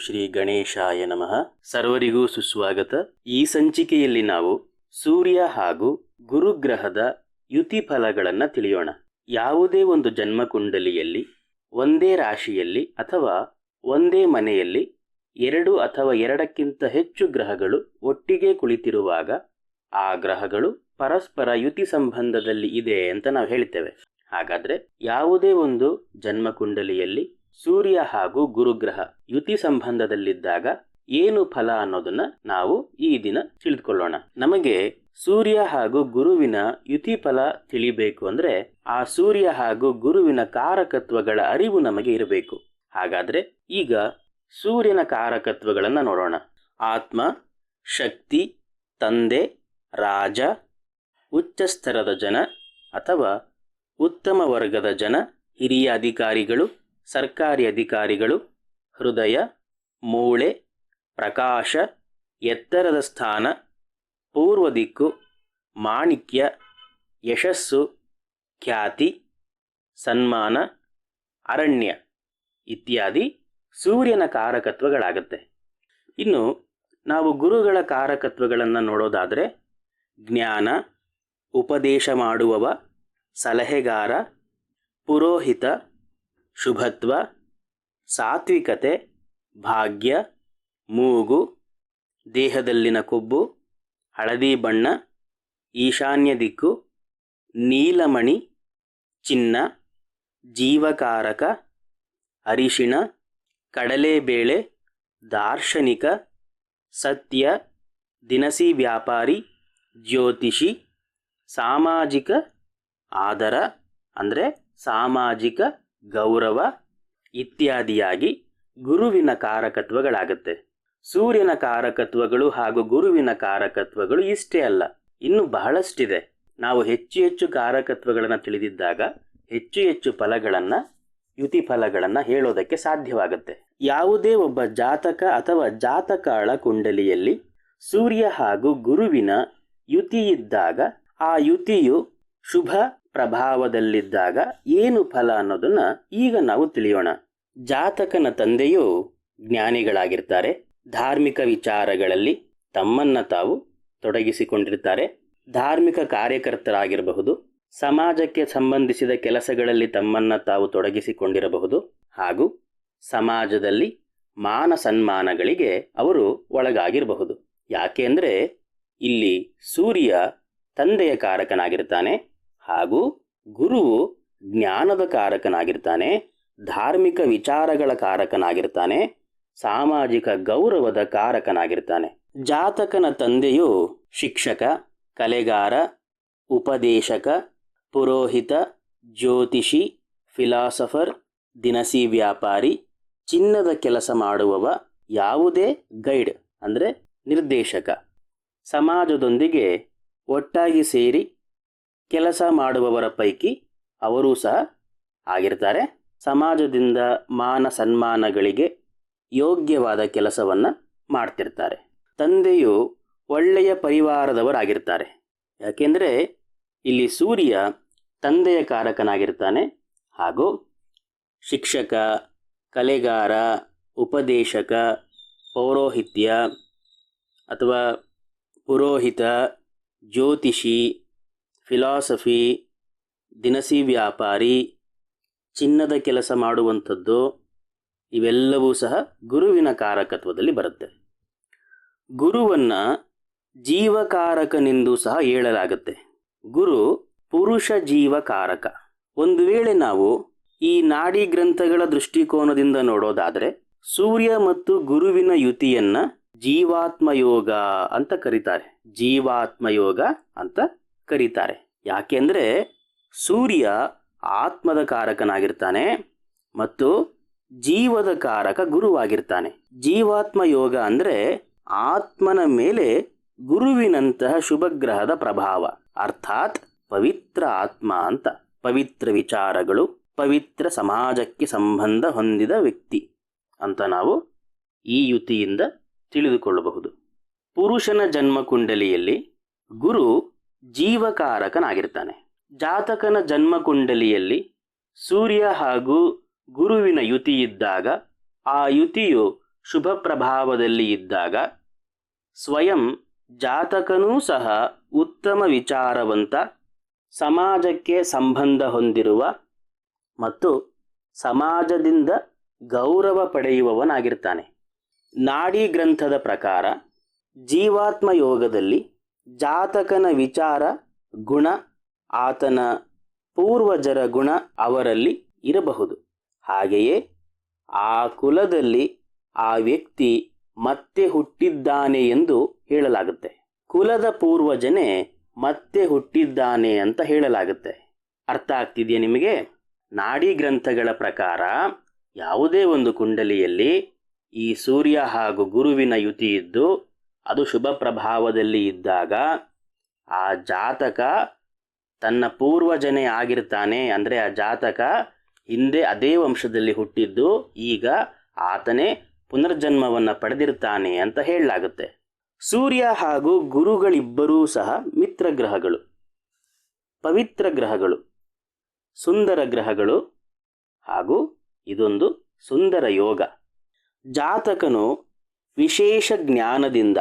ಶ್ರೀ ಗಣೇಶಾಯ ನಮಃ. ಸರ್ವರಿಗೂ ಸುಸ್ವಾಗತ. ಈ ಸಂಚಿಕೆಯಲ್ಲಿ ನಾವು ಸೂರ್ಯ ಹಾಗೂ ಗುರುಗ್ರಹದ ಯುತಿ ಫಲಗಳನ್ನು ತಿಳಿಯೋಣ. ಯಾವುದೇ ಒಂದು ಜನ್ಮಕುಂಡಲಿಯಲ್ಲಿ ಒಂದೇ ರಾಶಿಯಲ್ಲಿ ಅಥವಾ ಒಂದೇ ಮನೆಯಲ್ಲಿ ಎರಡು ಅಥವಾ ಎರಡಕ್ಕಿಂತ ಹೆಚ್ಚು ಗ್ರಹಗಳು ಒಟ್ಟಿಗೆ ಕುಳಿತಿರುವಾಗ ಆ ಗ್ರಹಗಳು ಪರಸ್ಪರ ಯುತಿ ಸಂಬಂಧದಲ್ಲಿ ಇದೆ ಅಂತ ನಾವು ಹೇಳ್ತೇವೆ. ಹಾಗಾದ್ರೆ ಯಾವುದೇ ಒಂದು ಜನ್ಮಕುಂಡಲಿಯಲ್ಲಿ ಸೂರ್ಯ ಹಾಗೂ ಗುರುಗ್ರಹ ಯುತಿ ಸಂಬಂಧದಲ್ಲಿದ್ದಾಗ ಏನು ಫಲ ಅನ್ನೋದನ್ನ ನಾವು ಈ ದಿನ ತಿಳಿದುಕೊಳ್ಳೋಣ. ನಮಗೆ ಸೂರ್ಯ ಹಾಗೂ ಗುರುವಿನ ಯುತಿ ಫಲ ತಿಳಿಬೇಕು ಅಂದ್ರೆ ಆ ಸೂರ್ಯ ಹಾಗೂ ಗುರುವಿನ ಕಾರಕತ್ವಗಳ ಅರಿವು ನಮಗೆ ಇರಬೇಕು. ಹಾಗಾದ್ರೆ ಈಗ ಸೂರ್ಯನ ಕಾರಕತ್ವಗಳನ್ನ ನೋಡೋಣ. ಆತ್ಮ, ಶಕ್ತಿ, ತಂದೆ, ರಾಜ, ಉಚ್ಚ ಸ್ತರದ ಜನ ಅಥವಾ ಉತ್ತಮ ವರ್ಗದ ಜನ, ಹಿರಿಯ ಅಧಿಕಾರಿಗಳು, ಸರ್ಕಾರಿ ಅಧಿಕಾರಿಗಳು, ಹೃದಯ, ಮೂಳೆ, ಪ್ರಕಾಶ, ಎತ್ತರದ ಸ್ಥಾನ, ಪೂರ್ವ ದಿಕ್ಕು, ಮಾಣಿಕ್ಯ, ಯಶಸ್ಸು, ಖ್ಯಾತಿ, ಸನ್ಮಾನ, ಅರಣ್ಯ ಇತ್ಯಾದಿ ಸೂರ್ಯನ ಕಾರಕತ್ವಗಳಾಗತ್ತೆ. ಇನ್ನು ನಾವು ಗುರುಗಳ ಕಾರಕತ್ವಗಳನ್ನು ನೋಡೋದಾದರೆ ಜ್ಞಾನ, ಉಪದೇಶ ಮಾಡುವವ, ಸಲಹೆಗಾರ, ಪುರೋಹಿತ, ಶುಭತ್ವ, ಸಾತ್ವಿಕತೆ, ಭಾಗ್ಯ, ಮೂಗು, ದೇಹದಲ್ಲಿನ ಕೊಬ್ಬು, ಹಳದಿ ಬಣ್ಣ, ಈಶಾನ್ಯ ದಿಕ್ಕು, ನೀಲಮಣಿ, ಚಿನ್ನ, ಜೀವಕಾರಕ, ಅರಿಶಿಣ, ಕಡಲೆಬೇಳೆ, ದಾರ್ಶನಿಕ, ಸತ್ಯ, ದಿನಸಿ ವ್ಯಾಪಾರಿ, ಜ್ಯೋತಿಷಿ, ಸಾಮಾಜಿಕ ಆದರ ಅಂದರೆ ಸಾಮಾಜಿಕ ಗೌರವ ಇತ್ಯಾದಿಯಾಗಿ ಗುರುವಿನ ಕಾರಕತ್ವಗಳಾಗುತ್ತೆ. ಸೂರ್ಯನ ಕಾರಕತ್ವಗಳು ಹಾಗೂ ಗುರುವಿನ ಕಾರಕತ್ವಗಳು ಇಷ್ಟೇ ಅಲ್ಲ, ಇನ್ನು ಬಹಳಷ್ಟಿದೆ. ನಾವು ಹೆಚ್ಚು ಹೆಚ್ಚು ಕಾರಕತ್ವಗಳನ್ನು ತಿಳಿದಿದ್ದಾಗ ಹೆಚ್ಚು ಹೆಚ್ಚು ಫಲಗಳನ್ನು, ಯುತಿ ಫಲಗಳನ್ನು ಹೇಳೋದಕ್ಕೆ ಸಾಧ್ಯವಾಗುತ್ತೆ. ಯಾವುದೇ ಒಬ್ಬ ಜಾತಕ ಅಥವಾ ಜಾತಕಾಳ ಕುಂಡಲಿಯಲ್ಲಿ ಸೂರ್ಯ ಹಾಗೂ ಗುರುವಿನ ಯುತಿ ಇದ್ದಾಗ ಆ ಯುತಿಯು ಶುಭ ಪ್ರಭಾವದಲ್ಲಿದ್ದಾಗ ಏನು ಫಲ ಅನ್ನೋದನ್ನ ಈಗ ನಾವು ತಿಳಿಯೋಣ. ಜಾತಕನ ತಂದೆಯು ಜ್ಞಾನಿಗಳಾಗಿರ್ತಾರೆ, ಧಾರ್ಮಿಕ ವಿಚಾರಗಳಲ್ಲಿ ತಮ್ಮನ್ನ ತಾವು ತೊಡಗಿಸಿಕೊಂಡಿರ್ತಾರೆ, ಧಾರ್ಮಿಕ ಕಾರ್ಯಕರ್ತರಾಗಿರಬಹುದು, ಸಮಾಜಕ್ಕೆ ಸಂಬಂಧಿಸಿದ ಕೆಲಸಗಳಲ್ಲಿ ತಮ್ಮನ್ನ ತಾವು ತೊಡಗಿಸಿಕೊಂಡಿರಬಹುದು, ಹಾಗೂ ಸಮಾಜದಲ್ಲಿ ಮಾನ ಸನ್ಮಾನಗಳಿಗೆ ಅವರು ಒಳಗಾಗಿರಬಹುದು. ಯಾಕೆಂದ್ರೆ ಇಲ್ಲಿ ಸೂರ್ಯ ತಂದೆಯ ಕಾರಕನಾಗಿರ್ತಾನೆ ಹಾಗೂ ಗುರುವು ಜ್ಞಾನದ ಕಾರಕನಾಗಿರ್ತಾನೆ, ಧಾರ್ಮಿಕ ವಿಚಾರಗಳ ಕಾರಕನಾಗಿರ್ತಾನೆ, ಸಾಮಾಜಿಕ ಗೌರವದ ಕಾರಕನಾಗಿರ್ತಾನೆ. ಜಾತಕನ ತಂದೆಯು ಶಿಕ್ಷಕ, ಕಲೆಗಾರ, ಉಪದೇಶಕ, ಪುರೋಹಿತ, ಜ್ಯೋತಿಷಿ, ಫಿಲಾಸಫರ್, ದಿನಸಿ ವ್ಯಾಪಾರಿ, ಚಿನ್ನದ ಕೆಲಸ ಮಾಡುವವ, ಯಾವುದೇ ಗೈಡ್ ಅಂದರೆ ನಿರ್ದೇಶಕ, ಸಮಾಜದೊಂದಿಗೆ ಒಟ್ಟಾಗಿ ಸೇರಿ ಕೆಲಸ ಮಾಡುವವರ ಪೈಕಿ ಅವರೂ ಸಹ ಆಗಿರ್ತಾರೆ. ಸಮಾಜದಿಂದ ಮಾನ ಸನ್ಮಾನಗಳಿಗೆ ಯೋಗ್ಯವಾದ ಕೆಲಸವನ್ನು ಮಾಡ್ತಿರ್ತಾರೆ. ತಂದೆಯು ಒಳ್ಳೆಯ ಪರಿವಾರದವರಾಗಿರ್ತಾರೆ. ಯಾಕೆಂದರೆ ಇಲ್ಲಿ ಸೂರ್ಯ ತಂದೆಯ ಕಾರಕನಾಗಿರ್ತಾನೆ ಹಾಗೂ ಶಿಕ್ಷಕ, ಕಲೆಗಾರ, ಉಪದೇಶಕ, ಪೌರೋಹಿತ್ಯ ಅಥವಾ ಪುರೋಹಿತ, ಜ್ಯೋತಿಷಿ, ಫಿಲಾಸಫಿ, ದಿನಸಿ ವ್ಯಾಪಾರಿ, ಚಿನ್ನದ ಕೆಲಸ ಮಾಡುವಂಥದ್ದು ಇವೆಲ್ಲವೂ ಸಹ ಗುರುವಿನ ಕಾರಕತ್ವದಲ್ಲಿ ಬರುತ್ತೆ. ಗುರುವನ್ನು ಜೀವಕಾರಕನೆಂದು ಸಹ ಹೇಳಲಾಗುತ್ತೆ. ಗುರು ಪುರುಷ ಜೀವಕಾರಕ. ಒಂದು ವೇಳೆ ನಾವು ಈ ನಾಡಿ ಗ್ರಂಥಗಳ ದೃಷ್ಟಿಕೋನದಿಂದ ನೋಡೋದಾದರೆ ಸೂರ್ಯ ಮತ್ತು ಗುರುವಿನ ಯುತಿಯನ್ನ ಜೀವಾತ್ಮಯೋಗ ಅಂತ ಕರೀತಾರೆ. ಜೀವಾತ್ಮಯೋಗ ಅಂತ ಕರೀತಾರೆ. ಯಾಕೆಂದ್ರೆ ಸೂರ್ಯ ಆತ್ಮದ ಕಾರಕನಾಗಿರ್ತಾನೆ ಮತ್ತು ಜೀವದ ಕಾರಕ ಗುರುವಾಗಿರ್ತಾನೆ. ಜೀವಾತ್ಮ ಯೋಗ ಅಂದ್ರೆ ಆತ್ಮನ ಮೇಲೆ ಗುರುವಿನಂತಹ ಶುಭಗ್ರಹದ ಪ್ರಭಾವ, ಅರ್ಥಾತ್ ಪವಿತ್ರ ಆತ್ಮ ಅಂತ. ಪವಿತ್ರ ವಿಚಾರಗಳು, ಪವಿತ್ರ ಸಮಾಜಕ್ಕೆ ಸಂಬಂಧ ಹೊಂದಿದ ವ್ಯಕ್ತಿ ಅಂತ ನಾವು ಈ ಯುತಿಯಿಂದ ತಿಳಿದುಕೊಳ್ಳಬಹುದು. ಪುರುಷನ ಜನ್ಮಕುಂಡಲಿಯಲ್ಲಿ ಗುರು ಜೀವಕಾರಕನಾಗಿರ್ತಾನೆ. ಜಾತಕನ ಜನ್ಮಕುಂಡಲಿಯಲ್ಲಿ ಸೂರ್ಯ ಹಾಗೂ ಗುರುವಿನ ಯುತಿ ಇದ್ದಾಗ ಆ ಯುತಿಯು ಶುಭ ಪ್ರಭಾವದಲ್ಲಿ ಇದ್ದಾಗ ಸ್ವಯಂ ಜಾತಕನೂ ಸಹ ಉತ್ತಮ ವಿಚಾರವಂತ, ಸಮಾಜಕ್ಕೆ ಸಂಬಂಧ ಹೊಂದಿರುವ ಮತ್ತು ಸಮಾಜದಿಂದ ಗೌರವ ಪಡೆಯುವವನಾಗಿರ್ತಾನೆ. ನಾಡಿ ಗ್ರಂಥದ ಪ್ರಕಾರ ಜೀವಾತ್ಮ ಯೋಗದಲ್ಲಿ ಜಾತಕನ ವಿಚಾರ ಗುಣ, ಆತನ ಪೂರ್ವಜರ ಗುಣ ಅವರಲ್ಲಿ ಇರಬಹುದು. ಹಾಗೆಯೇ ಆ ಕುಲದಲ್ಲಿ ಆ ವ್ಯಕ್ತಿ ಮತ್ತೆ ಹುಟ್ಟಿದ್ದಾನೆ ಎಂದು ಹೇಳಲಾಗುತ್ತೆ. ಕುಲದ ಪೂರ್ವಜನೇ ಮತ್ತೆ ಹುಟ್ಟಿದ್ದಾನೆ ಅಂತ ಹೇಳಲಾಗುತ್ತೆ. ಅರ್ಥ ಆಗ್ತಿದೆಯಾ ನಿಮಗೆ? ನಾಡಿ ಗ್ರಂಥಗಳ ಪ್ರಕಾರ ಯಾವುದೇ ಒಂದು ಕುಂಡಲಿಯಲ್ಲಿ ಈ ಸೂರ್ಯ ಹಾಗೂ ಗುರುವಿನ ಯುತಿ ಇದ್ದು ಅದು ಶುಭ ಪ್ರಭಾವದಲ್ಲಿ ಇದ್ದಾಗ ಆ ಜಾತಕ ತನ್ನ ಪೂರ್ವಜನೇ ಆಗಿರ್ತಾನೆ. ಅಂದರೆ ಆ ಜಾತಕ ಹಿಂದೆ ಅದೇ ವಂಶದಲ್ಲಿ ಹುಟ್ಟಿದ್ದು ಈಗ ಆತನೇ ಪುನರ್ಜನ್ಮವನ್ನು ಪಡೆದಿರ್ತಾನೆ ಅಂತ ಹೇಳಲಾಗುತ್ತೆ. ಸೂರ್ಯ ಹಾಗೂ ಗುರುಗಳಿಬ್ಬರೂ ಸಹ ಮಿತ್ರ ಗ್ರಹಗಳು, ಪವಿತ್ರ ಗ್ರಹಗಳು, ಸುಂದರ ಗ್ರಹಗಳು ಹಾಗೂ ಇದೊಂದು ಸುಂದರ ಯೋಗ. ಜಾತಕನು ವಿಶೇಷ ಜ್ಞಾನದಿಂದ,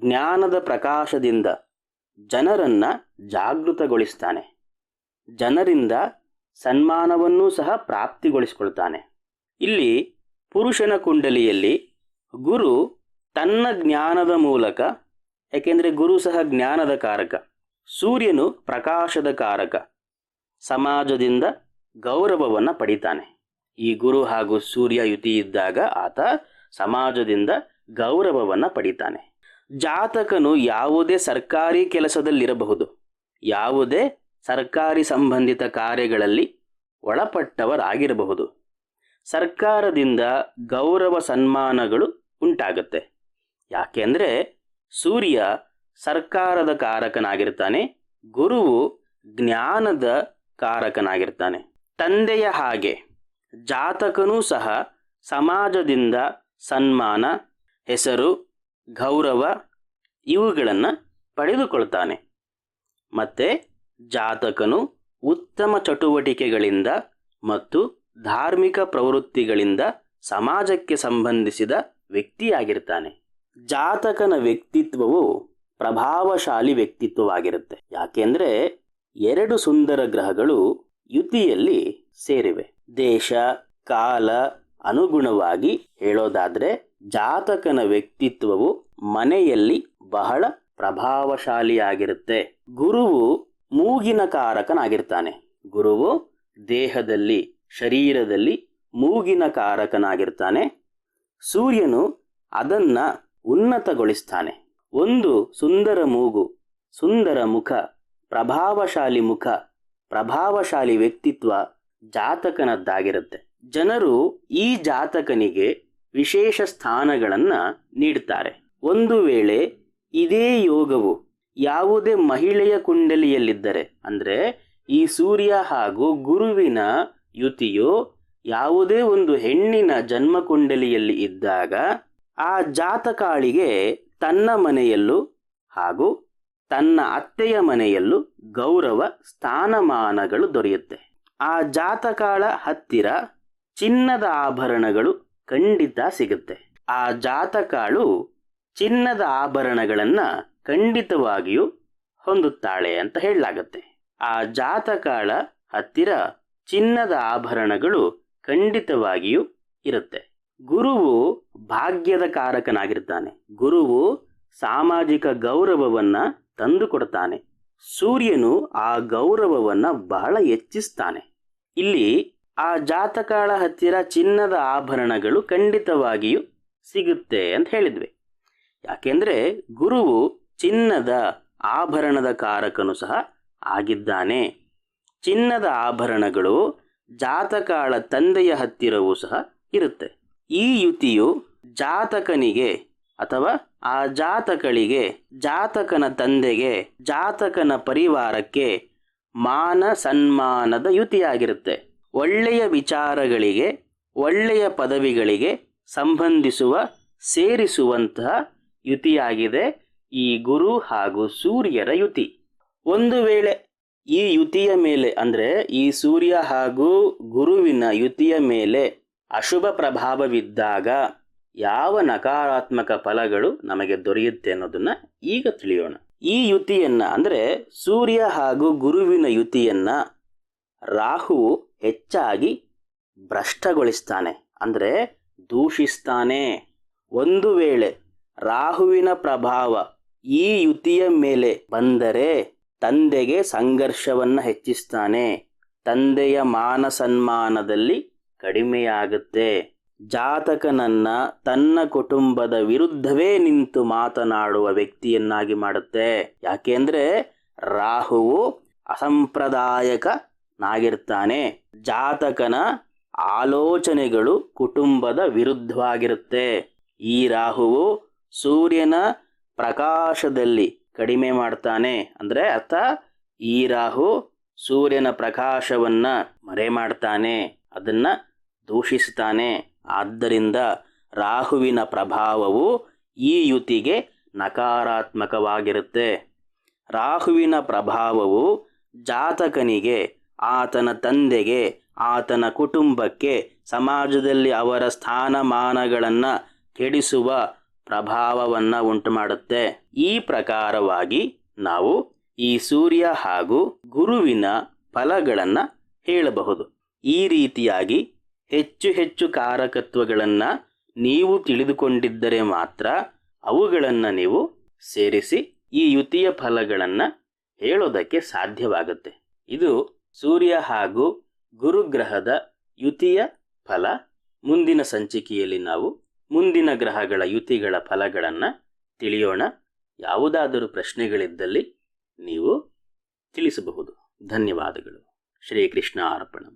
ಜ್ಞಾನದ ಪ್ರಕಾಶದಿಂದ ಜನರನ್ನು ಜಾಗೃತಗೊಳಿಸ್ತಾನೆ. ಜನರಿಂದ ಸನ್ಮಾನವನ್ನೂ ಸಹ ಪ್ರಾಪ್ತಿಗೊಳಿಸಿಕೊಳ್ತಾನೆ. ಇಲ್ಲಿ ಪುರುಷನ ಕುಂಡಲಿಯಲ್ಲಿ ಗುರು ತನ್ನ ಜ್ಞಾನದ ಮೂಲಕ, ಏಕೆಂದರೆ ಗುರು ಸಹ ಜ್ಞಾನದ ಕಾರಕ, ಸೂರ್ಯನು ಪ್ರಕಾಶದ ಕಾರಕ, ಸಮಾಜದಿಂದ ಗೌರವವನ್ನು ಪಡಿತಾನೆ. ಈ ಗುರು ಹಾಗೂ ಸೂರ್ಯ ಯುತಿ ಇದ್ದಾಗ ಆತ ಸಮಾಜದಿಂದ ಗೌರವವನ್ನು ಪಡಿತಾನೆ. ಜಾತಕನು ಯಾವುದೇ ಸರ್ಕಾರಿ ಕೆಲಸದಲ್ಲಿರಬಹುದು, ಯಾವುದೇ ಸರ್ಕಾರಿ ಸಂಬಂಧಿತ ಕಾರ್ಯಗಳಲ್ಲಿ ಒಳಪಟ್ಟವರಾಗಿರಬಹುದು. ಸರ್ಕಾರದಿಂದ ಗೌರವ ಸನ್ಮಾನಗಳು ಉಂಟಾಗುತ್ತೆ. ಯಾಕೆಂದರೆ ಸೂರ್ಯ ಸರ್ಕಾರದ ಕಾರಕನಾಗಿರ್ತಾನೆ, ಗುರುವು ಜ್ಞಾನದ ಕಾರಕನಾಗಿರ್ತಾನೆ. ತಂದೆಯ ಹಾಗೆ ಜಾತಕನೂ ಸಹ ಸಮಾಜದಿಂದ ಸನ್ಮಾನ, ಹೆಸರು, ಗೌರವ ಇವುಗಳನ್ನು ಪಡೆದುಕೊಳ್ತಾನೆ. ಮತ್ತು ಜಾತಕನು ಉತ್ತಮ ಚಟುವಟಿಕೆಗಳಿಂದ ಮತ್ತು ಧಾರ್ಮಿಕ ಪ್ರವೃತ್ತಿಗಳಿಂದ ಸಮಾಜಕ್ಕೆ ಸಂಬಂಧಿಸಿದ ವ್ಯಕ್ತಿಯಾಗಿರ್ತಾನೆ. ಜಾತಕನ ವ್ಯಕ್ತಿತ್ವವು ಪ್ರಭಾವಶಾಲಿ ವ್ಯಕ್ತಿತ್ವವಾಗಿರುತ್ತೆ. ಯಾಕೆಂದರೆ ಎರಡು ಸುಂದರ ಗ್ರಹಗಳು ಯುತಿಯಲ್ಲಿ ಸೇರಿವೆ. ದೇಶ ಕಾಲ ಅನುಗುಣವಾಗಿ ಹೇಳೋದಾದ್ರೆ ಜಾತಕನ ವ್ಯಕ್ತಿತ್ವವು ಮನೆಯಲ್ಲಿ ಬಹಳ ಪ್ರಭಾವಶಾಲಿಯಾಗಿರುತ್ತೆ. ಗುರುವು ಮೂಗಿನ ಕಾರಕನಾಗಿರ್ತಾನೆ. ಗುರುವು ದೇಹದಲ್ಲಿ, ಶರೀರದಲ್ಲಿ ಮೂಗಿನ ಕಾರಕನಾಗಿರ್ತಾನೆ. ಸೂರ್ಯನು ಅದನ್ನ ಉನ್ನತಗೊಳಿಸ್ತಾನೆ. ಒಂದು ಸುಂದರ ಮೂಗು, ಸುಂದರ ಮುಖ, ಪ್ರಭಾವಶಾಲಿ ಮುಖ, ಪ್ರಭಾವಶಾಲಿ ವ್ಯಕ್ತಿತ್ವ ಜಾತಕನದ್ದಾಗಿರುತ್ತೆ. ಜನರು ಈ ಜಾತಕನಿಗೆ ವಿಶೇಷ ಸ್ಥಾನಗಳನ್ನು ನೀಡುತ್ತಾರೆ. ಒಂದು ವೇಳೆ ಇದೇ ಯೋಗವು ಯಾವುದೇ ಮಹಿಳೆಯ ಕುಂಡಲಿಯಲ್ಲಿದ್ದರೆ, ಅಂದರೆ ಈ ಸೂರ್ಯ ಹಾಗೂ ಗುರುವಿನ ಯುತಿಯು ಯಾವುದೇ ಒಂದು ಹೆಣ್ಣಿನ ಜನ್ಮ ಕುಂಡಲಿಯಲ್ಲಿ ಇದ್ದಾಗ ಆ ಜಾತಕಾಳಿಗೆ ತನ್ನ ಮನೆಯಲ್ಲೂ ಹಾಗೂ ತನ್ನ ಅತ್ತೆಯ ಮನೆಯಲ್ಲೂ ಗೌರವ ಸ್ಥಾನಮಾನಗಳು ದೊರೆಯುತ್ತೆ. ಆ ಜಾತಕಾಳ ಹತ್ತಿರ ಚಿನ್ನದ ಆಭರಣಗಳು ಖಂಡಿತ ಸಿಗುತ್ತೆ. ಆ ಜಾತಕಾಳು ಚಿನ್ನದ ಆಭರಣಗಳನ್ನು ಖಂಡಿತವಾಗಿಯೂ ಹೊಂದುತ್ತಾಳೆ ಅಂತ ಹೇಳಲಾಗುತ್ತೆ. ಆ ಜಾತಕಾಳ ಹತ್ತಿರ ಚಿನ್ನದ ಆಭರಣಗಳು ಖಂಡಿತವಾಗಿಯೂ ಇರುತ್ತೆ. ಗುರುವು ಭಾಗ್ಯದ ಕಾರಕನಾಗಿರ್ತಾನೆ. ಗುರುವು ಸಾಮಾಜಿಕ ಗೌರವವನ್ನು ತಂದುಕೊಡ್ತಾನೆ. ಸೂರ್ಯನು ಆ ಗೌರವವನ್ನು ಬಹಳ ಹೆಚ್ಚಿಸ್ತಾನೆ. ಇಲ್ಲಿ ಆ ಜಾತಕಾಳ ಹತ್ತಿರ ಚಿನ್ನದ ಆಭರಣಗಳು ಖಂಡಿತವಾಗಿಯೂ ಸಿಗುತ್ತೆ ಅಂತ ಹೇಳಿದ್ವಿ. ಯಾಕೆಂದರೆ ಗುರುವು ಚಿನ್ನದ ಆಭರಣದ ಕಾರಕನು ಸಹ ಆಗಿದ್ದಾನೆ. ಚಿನ್ನದ ಆಭರಣಗಳು ಜಾತಕಾಳ ತಂದೆಯ ಹತ್ತಿರವೂ ಸಹ ಇರುತ್ತೆ. ಈ ಯುತಿಯು ಜಾತಕನಿಗೆ ಅಥವಾ ಆ ಜಾತಕಳಿಗೆ, ಜಾತಕನ ತಂದೆಗೆ, ಜಾತಕನ ಪರಿವಾರಕ್ಕೆ ಮಾನ ಸನ್ಮಾನದ ಯುತಿಯಾಗಿರುತ್ತೆ. ಒಳ್ಳೆಯ ವಿಚಾರಗಳಿಗೆ, ಒಳ್ಳೆಯ ಪದವಿಗಳಿಗೆ ಸಂಬಂಧಿಸುವ, ಸೇರಿಸುವಂತಹ ಯುತಿಯಾಗಿದೆ ಈ ಗುರು ಹಾಗೂ ಸೂರ್ಯರ ಯುತಿ. ಒಂದು ವೇಳೆ ಈ ಯುತಿಯ ಮೇಲೆ, ಅಂದರೆ ಈ ಸೂರ್ಯ ಹಾಗೂ ಗುರುವಿನ ಯುತಿಯ ಮೇಲೆ ಅಶುಭ ಪ್ರಭಾವವಿದ್ದಾಗ ಯಾವ ನಕಾರಾತ್ಮಕ ಫಲಗಳು ನಮಗೆ ದೊರೆಯುತ್ತೆ ಅನ್ನೋದನ್ನ ಈಗ ತಿಳಿಯೋಣ. ಈ ಯುತಿಯನ್ನ ಅಂದರೆ ಸೂರ್ಯ ಹಾಗೂ ಗುರುವಿನ ಯುತಿಯನ್ನ ರಾಹುವು ಹೆಚ್ಚಾಗಿ ಭ್ರಷ್ಟಗೊಳಿಸ್ತಾನೆ, ಅಂದರೆ ದೂಷಿಸ್ತಾನೆ. ಒಂದು ವೇಳೆ ರಾಹುವಿನ ಪ್ರಭಾವ ಈ ಯುತಿಯ ಮೇಲೆ ಬಂದರೆ ತಂದೆಗೆ ಸಂಘರ್ಷವನ್ನು ಹೆಚ್ಚಿಸ್ತಾನೆ, ತಂದೆಯ ಮಾನ ಸನ್ಮಾನದಲ್ಲಿ ಕಡಿಮೆಯಾಗುತ್ತೆ, ಜಾತಕನನ್ನ ತನ್ನ ಕುಟುಂಬದ ವಿರುದ್ಧವೇ ನಿಂತು ಮಾತನಾಡುವ ವ್ಯಕ್ತಿಯನ್ನಾಗಿ ಮಾಡುತ್ತೆ. ಯಾಕೆಂದ್ರೆ ರಾಹುವು ಅಸಂಪ್ರದಾಯಕನಾಗಿರ್ತಾನೆ. ಜಾತಕನ ಆಲೋಚನೆಗಳು ಕುಟುಂಬದ ವಿರುದ್ಧವಾಗಿರುತ್ತೆ. ಈ ರಾಹುವು ಸೂರ್ಯನ ಪ್ರಕಾಶದಲ್ಲಿ ಕಡಿಮೆ ಮಾಡ್ತಾನೆ, ಅಂದರೆ ಅರ್ಥ ಈ ರಾಹು ಸೂರ್ಯನ ಪ್ರಕಾಶವನ್ನ ಮರೆ ಮಾಡ್ತಾನೆ, ಅದನ್ನ ದೂಷಿಸ್ತಾನೆ. ಆದ್ದರಿಂದ ರಾಹುವಿನ ಪ್ರಭಾವವು ಈ ಯುತಿಗೆ ನಕಾರಾತ್ಮಕವಾಗಿರುತ್ತೆ. ರಾಹುವಿನ ಪ್ರಭಾವವು ಜಾತಕನಿಗೆ, ಆತನ ತಂದೆಗೆ, ಆತನ ಕುಟುಂಬಕ್ಕೆ, ಸಮಾಜದಲ್ಲಿ ಅವರ ಸ್ಥಾನಮಾನಗಳನ್ನು ಕೆಡಿಸುವ ಪ್ರಭಾವವನ್ನು ಉಂಟು ಮಾಡುತ್ತೆ. ಈ ಪ್ರಕಾರವಾಗಿ ನಾವು ಈ ಸೂರ್ಯ ಹಾಗೂ ಗುರುವಿನ ಫಲಗಳನ್ನು ಹೇಳಬಹುದು. ಈ ರೀತಿಯಾಗಿ ಹೆಚ್ಚು ಹೆಚ್ಚು ಕಾರಕತ್ವಗಳನ್ನು ನೀವು ತಿಳಿದುಕೊಂಡಿದ್ದರೆ ಮಾತ್ರ ಅವುಗಳನ್ನು ನೀವು ಸೇರಿಸಿ ಈ ಯುತಿಯ ಫಲಗಳನ್ನು ಹೇಳೋದಕ್ಕೆ ಸಾಧ್ಯವಾಗುತ್ತೆ. ಇದು ಸೂರ್ಯ ಹಾಗೂ ಗುರುಗ್ರಹದ ಯುತಿಯ ಫಲ. ಮುಂದಿನ ಸಂಚಿಕೆಯಲ್ಲಿ ನಾವು ಮುಂದಿನ ಗ್ರಹಗಳ ಯುತಿಗಳ ಫಲಗಳನ್ನು ತಿಳಿಯೋಣ. ಯಾವುದಾದರೂ ಪ್ರಶ್ನೆಗಳಿದ್ದಲ್ಲಿ ನೀವು ತಿಳಿಸಬಹುದು. ಧನ್ಯವಾದಗಳು. ಶ್ರೀಕೃಷ್ಣ ಅರ್ಪಣಂ.